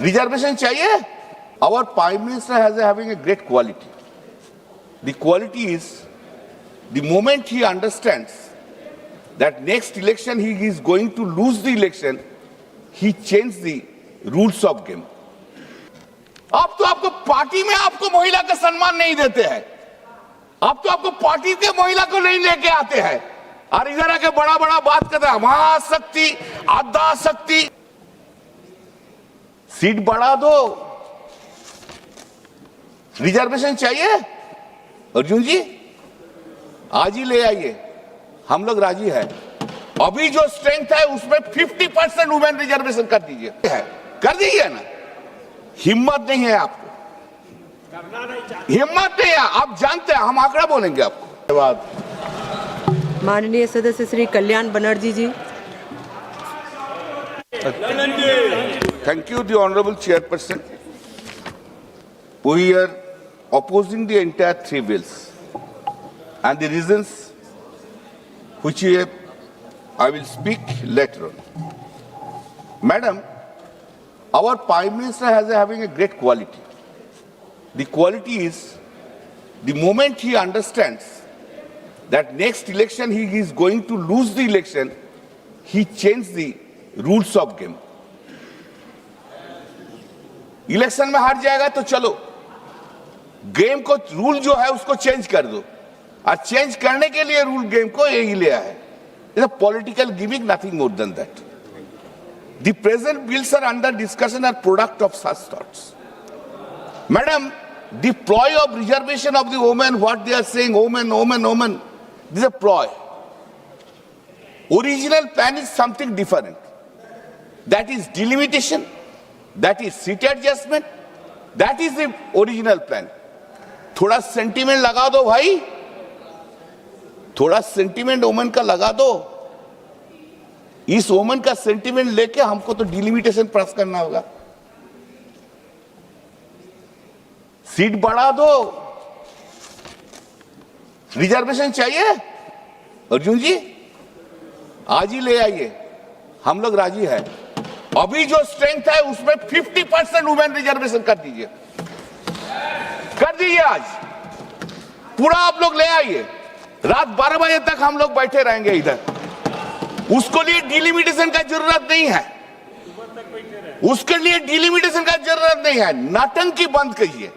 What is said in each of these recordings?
Reservation चाहिए? Our Prime Minister has having a great quality. The quality is the moment he understands that next election he is going to lose the election, he changed the rules of game. अब तो आपको party में आपको महिला का सम्मान नहीं देते हैं, अब तो आपको पार्टी के महिला को नहीं लेके आते हैं और इधर आके बड़ा बड़ा बात करते हैं महाशक्ति आधा शक्ति। सीट बढ़ा दो। रिजर्वेशन चाहिए अर्जुन जी? आज ही ले आइए, हम लोग राजी है। अभी जो स्ट्रेंथ है उसमें 50% वुमेन रिजर्वेशन कर दीजिए, कर दीजिए ना। हिम्मत नहीं है आपको, हिम्मत नहीं है, आप जानते हैं हम आंकड़ा बोलेंगे आपको। धन्यवाद। माननीय सदस्य श्री कल्याण बनर्जी जी। Thank you, the Honorable Chairperson. We are opposing the entire three bills, and the reasons which I will speak later on. Madam, our Prime Minister has having a great quality. The quality is the moment he understands that next election he is going to lose the election, he changed the rules of game. Election में हार जाएगा तो चलो, game को rule जो है उसको change कर दो, और चेंज करने के लिए रूल गेम को यही लिया है। It's a political gimmick, nothing more than that. The present bills are under discussion are product of such thoughts. Madam, the ploy of reservation of the women, what they are saying, women women women, this a ploy. Original plan is something different, that is delimitation, that is seat adjustment, that is the original plan. थोड़ा sentiment लगा दो भाई, थोड़ा sentiment women का लगा दो। इस women का सेंटीमेंट लेके हमको तो डिलिमिटेशन पास करना होगा। सीट बढ़ा दो। रिजर्वेशन चाहिए अर्जुन जी? आज ही ले आइए, हम लोग राजी है। अभी जो स्ट्रेंथ है उसमें 50% वुमेन रिजर्वेशन कर दीजिए, कर दीजिए। आज पूरा आप लोग ले आइए, रात 12 बजे तक हम लोग बैठे रहेंगे इधर। उसको लिए डिलिमिटेशन का जरूरत नहीं है, उसके लिए डिलिमिटेशन का जरूरत नहीं है। नाटंकी बंद कीजिए,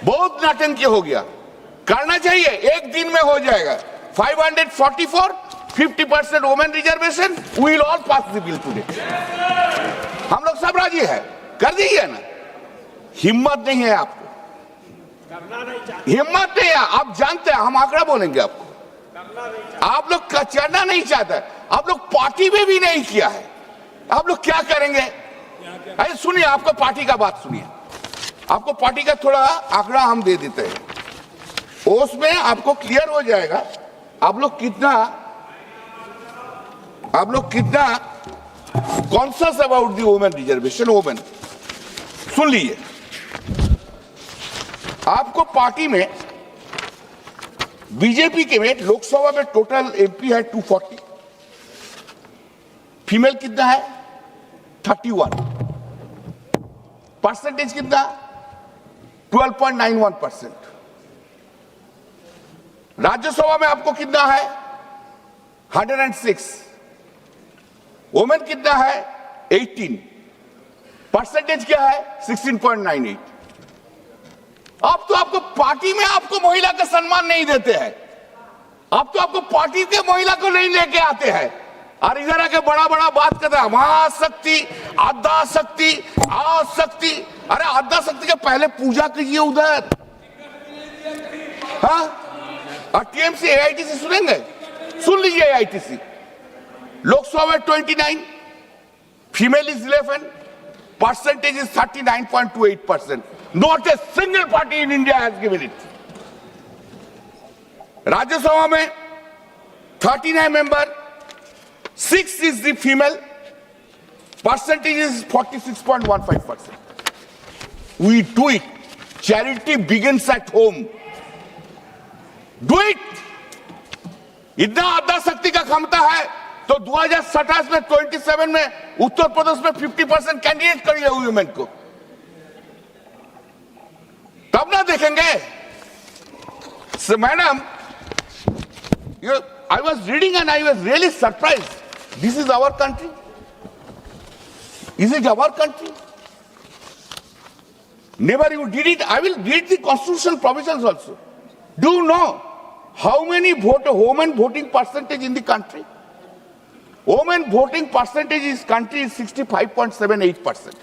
बहुत नाटंकी हो गया, करना चाहिए। एक दिन में हो जाएगा। 544 50% women reservation, we will all pass the bill today. हम लोग सब राजी है, कर दीजिए ना। हिम्मत नहीं है आपको, हिम्मत नहीं है, आप जानते हैं हम आंकड़ा बोलेंगे आपको। आप लोग करना नहीं चाहते, आप लोग पार्टी में भी नहीं किया है, आप लोग क्या करेंगे? अरे सुनिए, आपको पार्टी का बात सुनिए, आपको पार्टी का थोड़ा आंकड़ा हम दे देते हैं, उसमें आपको क्लियर हो जाएगा आप लोग कितना conscious about the women reservation. Women सुन लीजिए, आपको पार्टी में बीजेपी के में लोकसभा में टोटल एमपी है 240, फीमेल कितना है 31, परसेंटेज कितना 12.91%। राज्यसभा में आपको कितना है 106, वुमेन कितना है 18, परसेंटेज क्या है 16.98। अब तो आपको पार्टी में आपको महिला का सम्मान नहीं देते हैं, अब तो आपको पार्टी के महिला को नहीं लेके आते हैं और इधर आके बड़ा बड़ा बात करते हैं महाशक्ति आधा शक्ति आशक्ति। अरे आधा शक्ति के पहले पूजा कीजिए उधर, हाँ। और टीएमसी एआईटीसी सुनेंगे, सुन लीजिए। एआईटीसी लोकसभा में 29, female is 11, percentage is 39.28%। Not a single party in India has given it. Rajya Sabha में 39 member, 6 is the female, percentage is 46.15%। We do it, charity begins at home. Do it. इतना आधा शक्ति का क्षमता है तो 2027 में 27 में उत्तर प्रदेश में 50% कैंडिडेट करिए वुमेन को, तब ना देखेंगे। So, madam, I was reading and I was really surprised. This is our country. Is it our country? Never you did it. I will read the constitutional provisions also. Do you know how many women voting percentage in the country? Women voting percentage in this country is 65.78%.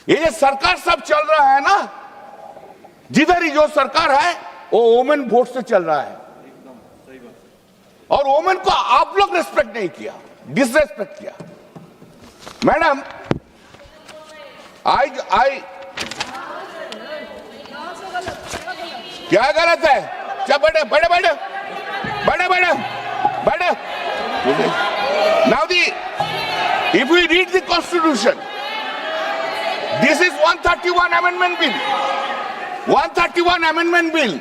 ये जो सरकार सब चल रहा है ना, जिधर ही जो सरकार है वो वोमेन वोट से चल रहा है, और वोमेन को आप लोग रेस्पेक्ट नहीं किया, डिसरेस्पेक्ट किया। मैडम, आई क्या गलत है? क्या बैठे बैठे बैठे बैठे बैठे बैठे। Now if we read the constitution, this is 131 amendment bill. 131 amendment bill.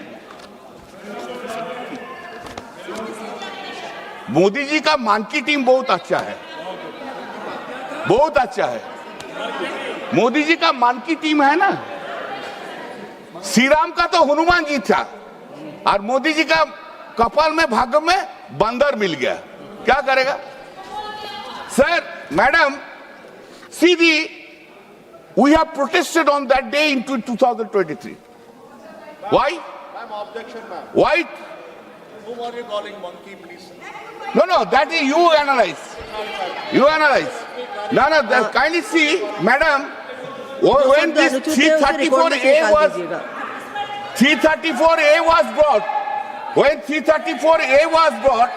Modi ji का मान की टीम बहुत अच्छा है, बहुत अच्छा है। मोदी जी का मान की टीम है ना, श्री राम का तो हनुमान जी था, और मोदी जी का कपाल में भाग्य में बंदर मिल गया, क्या करेगा? Sir, madam, Sidhi we have protested on that day in 2023. Why? Ma'am, objection, ma'am. Why? Whom are you calling monkey, please? No, that is you analyze. You analyze. No, kindly see, madam, when this 334A was brought, when 334A was brought,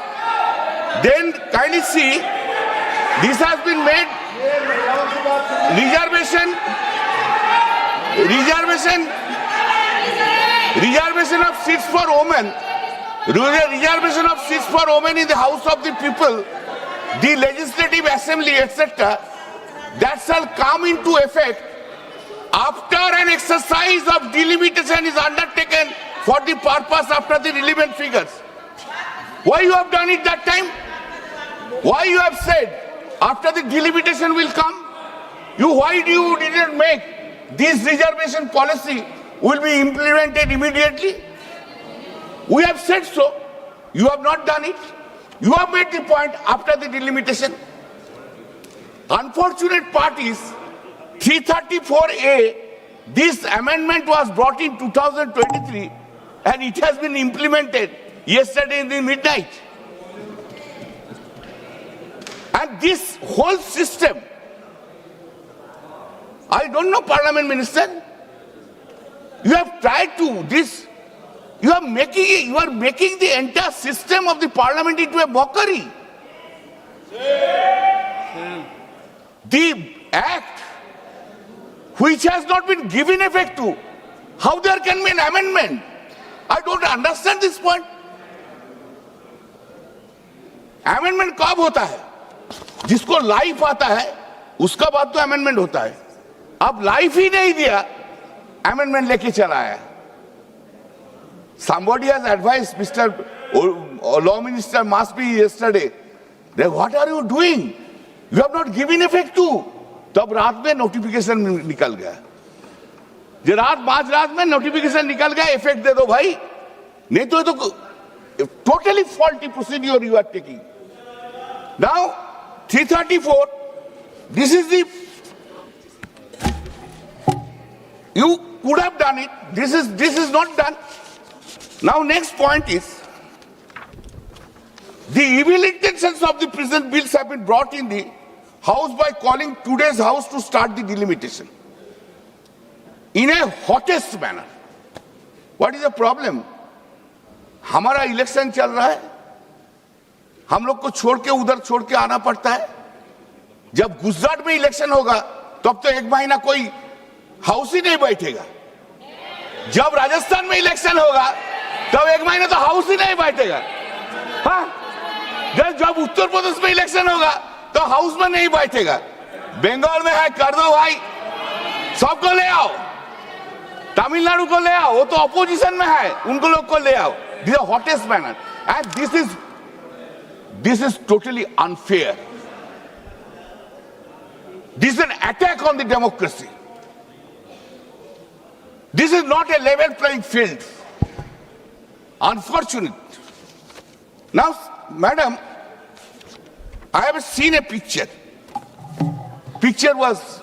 then kindly see, this has been made reservation of seats for women, reservation of seats for women in the House of the People, the Legislative Assembly, etc. That shall come into effect after an exercise of delimitation is undertaken for the purpose after the relevant figures. Why you have done it that time? Why you have said after the delimitation will come? Why you didn't make this reservation policy will be implemented immediately? We have said so. You have not done it. You have made the point after the delimitation. Unfortunate part is 334A, this amendment was brought in 2023 and it has been implemented yesterday in the midnight. And this whole system, I don't know, Parliament Minister, you have tried to this, you are making the entire system of the Parliament into a mockery. The act which has not been given effect to, how there can be an amendment? I don't understand this point. Amendment कब होता है? जिसको life आता है उसका बाद तो amendment होता है। अब लाइफ ही नहीं दिया, अमेंडमेंट लेके चला आया। Somebody has advised Mr. Law Minister must be yesterday. Then what are you doing? You have not given effect to. तब रात में नोटिफिकेशन निकल गया। जो रात में नोटिफिकेशन निकल गया, इफेक्ट दे दो भाई, नहीं तो totally faulty procedure you are taking. Now 334, this is the, you could have done it. This is not done. Now next point is, the evil intentions of the present bills have been brought in the House by calling today's House to start the delimitation in a hottest manner. What is the problem? हमारा election चल रहा है, हम लोग को छोड़ के उधर छोड़ के आना पड़ता है। जब गुजरात में इलेक्शन होगा तब तो एक महीना कोई हाउस ही नहीं बैठेगा। जब राजस्थान में इलेक्शन होगा तब एक महीना तो हाउस ही नहीं बैठेगा। हाँ, जब उत्तर प्रदेश में इलेक्शन होगा तो हाउस में नहीं बैठेगा। बंगाल में है, कर दो भाई, सबको ले आओ। तमिलनाडु को ले आओ, वो तो अपोजिशन में है, उनको लोग को ले आओ। This is hottest manner and this is This is totally unfair. This is an attack on the democracy. This is not a level playing field. Unfortunate. Now, madam, I have seen a picture. Picture was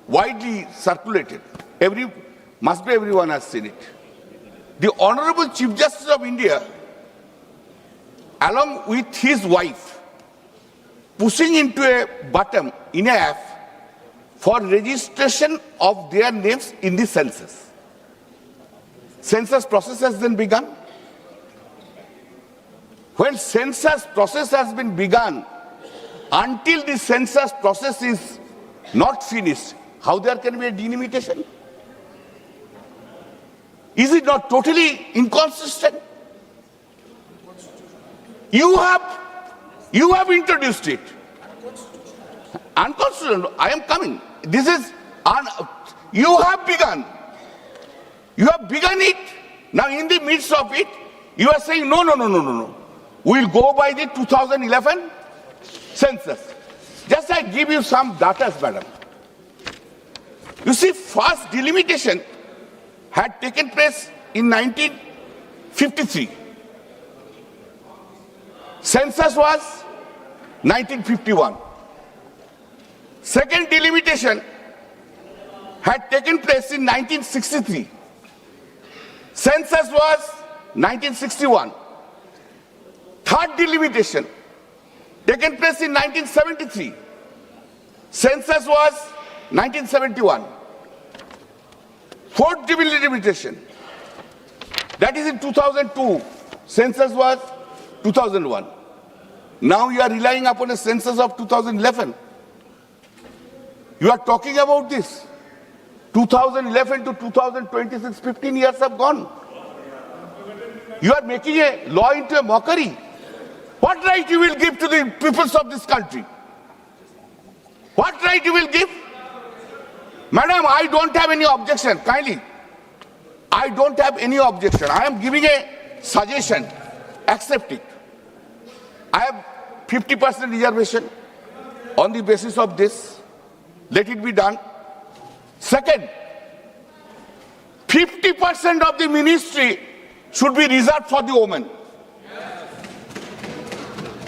widely circulated. Must be everyone has seen it. The Honorable Chief Justice of India, along with his wife, pushing into a button in a app for registration of their names in the census. Census process has then begun. When census process has been begun, until the census process is not finished, how there can be a delimitation? Is it not totally inconsistent? You have introduced it. Unconstitutional. I am coming. You have begun. You have begun it. Now in the midst of it, you are saying no. We'll go by the 2011 census. Just I give you some data, madam. You see, first delimitation had taken place in 1953. Census was 1951. Second delimitation had taken place in 1963. Census was 1961. Third delimitation taken place in 1973. Census was 1971. Fourth delimitation, that is in 2002. Census was 2001. Now you are relying upon a census of 2011. You are talking about this. 2011 to 2026, 15 years have gone. You are making a law into a mockery. What right you will give to the peoples of this country? What right you will give? Madam, I don't have any objection, kindly. I don't have any objection. I am giving a suggestion. Accept it. I have 50% reservation on the basis of this. Let it be done. Second, 50% of the ministry should be reserved for the women.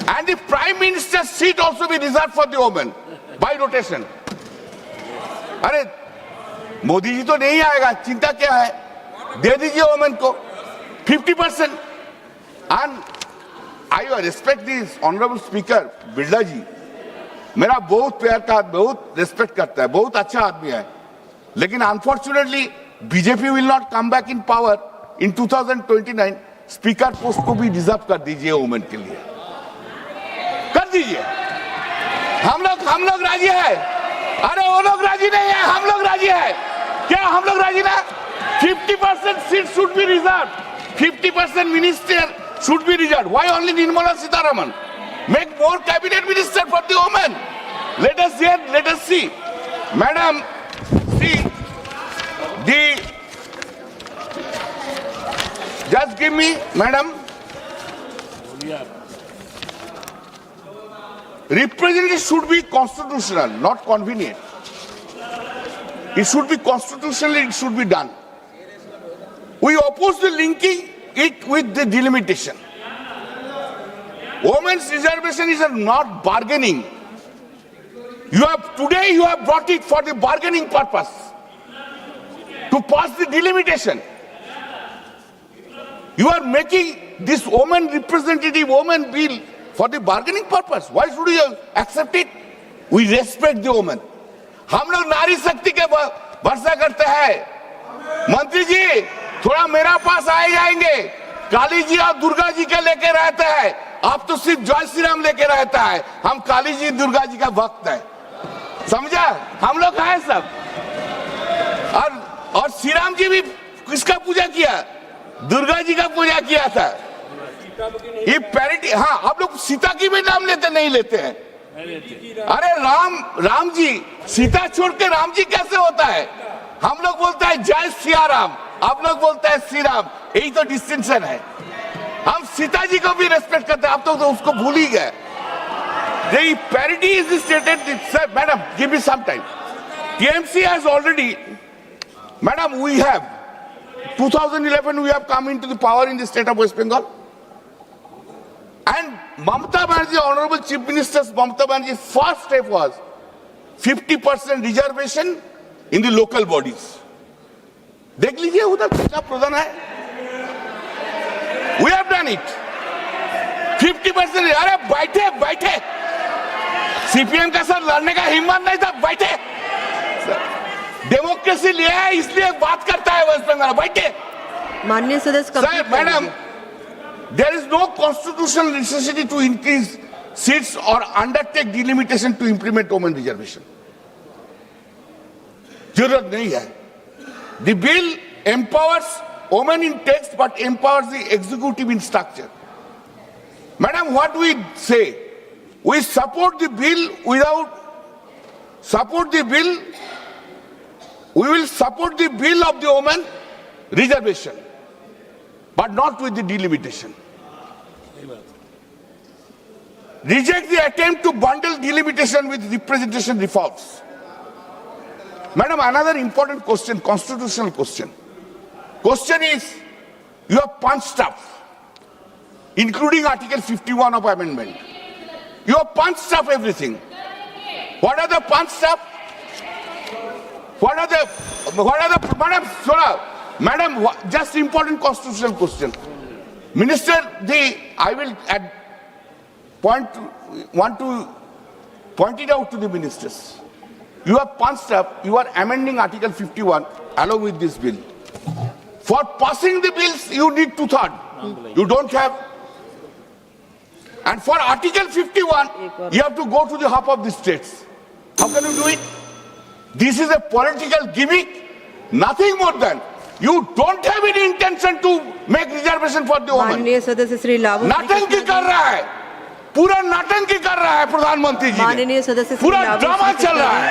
And the Prime Minister's seat also be reserved for the women by rotation. अरे मोदी जी तो नहीं आएगा, चिंता क्या है? दे दीजिए women को 50%. And I respect this honorable speaker Birla जी. मेरा बहुत प्यार का, बहुत रिस्पेक्ट करता है, बहुत अच्छा आदमी है. लेकिन unfortunately BJP will not come back in power in 2029. Speaker post को भी रिजर्व कर दीजिए वोमेन के लिए, कर दीजिए. हम लोग राजी है. अरे वो लोग राजी नहीं है, हम लोग राजी है. क्या हम लोग राजी ना? 50% seat should be reserve, 50% minister should be reserved. Why only Nirmala Sitharaman? Make more cabinet minister for the women. Let us hear, let us see. Madam, see, just give me, madam. Representative should be constitutional, not convenient. It should be constitutional, it should be done. We oppose the linking it with the delimitation. Women's reservation is not bargaining. Today you have brought it for the bargaining purpose, to pass the delimitation. You are making this woman representative woman bill for the bargaining purpose. Why should you accept it? We respect the woman. हम लोग नारी शक्ति के भरोसा करते हैं. मंत्री जी थोड़ा मेरा पास आए जाएंगे. काली जी और दुर्गा जी के लेके रहते हैं. आप तो सिर्फ जय श्री राम लेके रहता है. हम काली जी दुर्गा जी का भक्त है, समझा? हम लोग हैं सब. और श्री राम जी भी किसका पूजा किया? दुर्गा जी का पूजा किया था. ये पैरिटी. हाँ, आप लोग सीता की भी नाम लेते नहीं लेते हैं. अरे राम जी, सीता छोड़ के राम जी कैसे होता है? हम लोग बोलते हैं जय सिया राम, आप लोग बोलते हैं श्री राम. यही तो डिस्टिंक्शन है. हम सीता जी को भी रेस्पेक्ट करते हैं, आप तो उसको भूल ही गए. The parity is stated, sir, madam, give me some time. TMC has already, madam, we have, 2011 we have come into the power in the state of West Bengal. And Mamata Banerjee, Honorable Chief Minister's Mamata Banerjee's first step was 50% reservation in the local bodies. देख लीजिए उधर कितना प्रधान है. We have done it. 50%. अरे बैठे CPM का साथ लड़ने का हिम्मत नहीं था. बैठे डेमोक्रेसी लिया है इसलिए बात करता है वेस्ट बंगाल. बैठे माननीय सदस्य sir. Madam, there is no constitutional necessity to increase seats or undertake delimitation to implement women reservation. जरूरत नहीं है. The bill empowers women in text but empowers the executive in structure. Madam, what we say, we support the bill we will support the bill of the women reservation, but not with the delimitation. Reject the attempt to bundle delimitation with representation reforms. Madam, another important question, constitutional question. Question is, you have punched up, including Article 51 of amendment. You have punched up everything. What are the punched up? What are the, Madam, Sora, Madam, just important constitutional question. Minister, I will want to point it out to the ministers. You have punched up, you are amending Article 51 along with this bill. For passing the bills, you need 2/3. You don't have. And for Article 51, you have to go to the hub of the states. How can you do it? This is a political gimmick, nothing more than. You don't have any intention to make reservation for the women. माननीय सदस्य श्री लाभू नाटंकी कर रहा है, पूरा नाटंकी कर रहा है प्रधानमंत्री जी. माननीय सदस्य श्री पूरा लाभू ड्रामा चल रहा है.